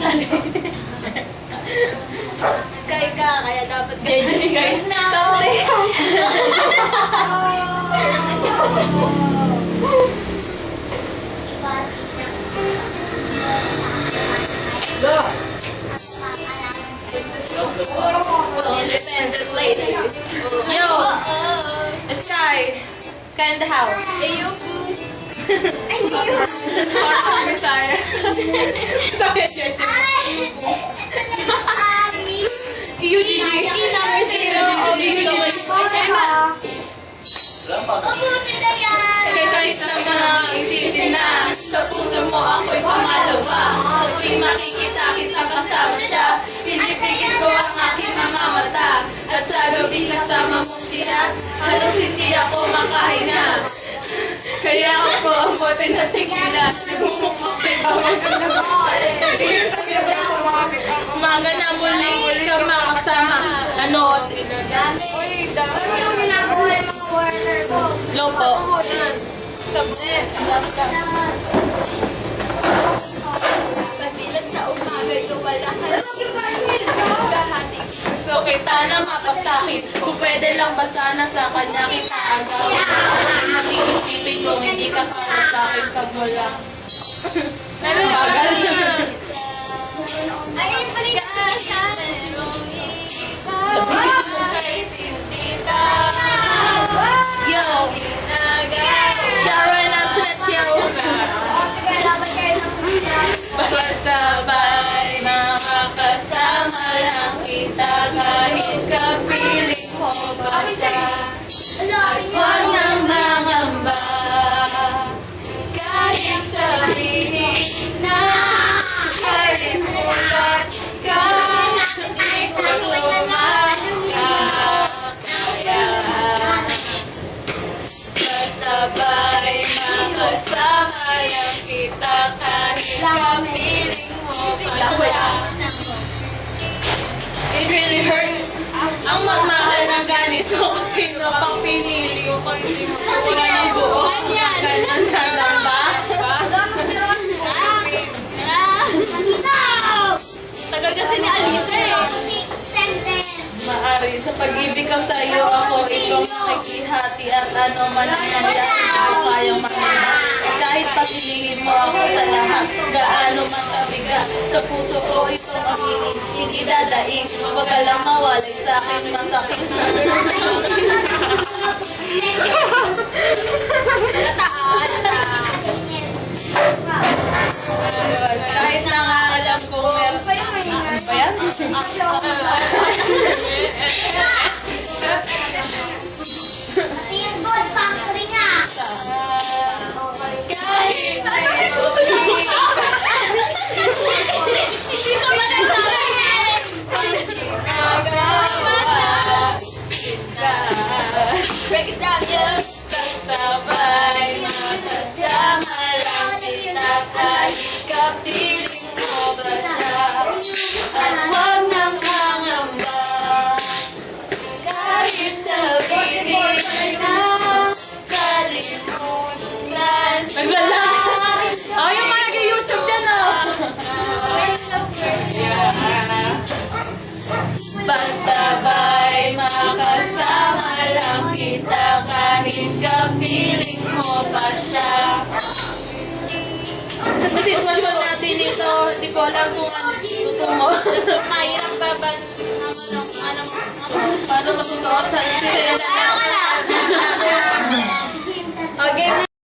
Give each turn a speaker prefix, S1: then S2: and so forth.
S1: kasali.
S2: Sky ka, kaya dapat ka
S1: Sky na. Sorry.
S2: Independent lady.
S1: Yo! Sky! Sky in the house.
S2: Ayo, Goose.
S1: Parang Bisaya. UGG.
S2: Number 0.
S1: Kaya kahit na mga isipin na sa puso mo ako'y pangalawa. Tuwing makikita kita kasama siya, pinipigil ko ang aking mga mata. At sa gabing kasama mo siya, halos hindi ako makahinga. Kaya ako ang bote na tigila, nagmumukmukay bawal ka na umaga na muling ka makasama. Ano? Low po.
S2: Pasilat sa umaga, yung wala ka lang.
S1: So kita na mapasakit, kung pwede lang ba sana sa kanya kita agawin. Hindi isipin kung hindi ka para sa akin pag wala. Bagal na.
S2: Ayun, balik ka sa
S1: Yo! Sharon Antoinette, yo! Sabay makakasama lang kita kahit kapiling mo ba siya. Huwag nang mangamba kahit sabihin na kalimutan ka. Di ko sabay makasama lang kita kahit kapiling mo pa siya. It really hurts ang magmahal ng ganito kung sino pang pinili mo pang hindi mo sura ng buo. Ganyan na lang ba? Tagal kasi ni Alisa eh. Maari sa pag-ibig ko sa iyo ako ikaw makikihati at ano man ang nangyari ko kayang mahina. Kahit pagilihin mo ako sa lahat, gaano man kabigat sa puso ko itong aminin, hindi dadaing, wag ka lang mawalay sa akin masakit. Kahit na nga alam ko meron ba yan? Kahit break it down, yes. Sabay makasama lang kita kahit kapiling mo ba siya. At huwag nang mangamba kahit sabihin na kalimutan. Naglalag! Oh, yung mga nag-YouTube yan, oh! Pasabay makasama lang kita kahit kapiling mo pa siya. Sa sitwasyon natin ito, hindi ko alam kung ano tutungo.
S2: Mahirap ba ba? Paano
S1: Paano matutuwa sa sila?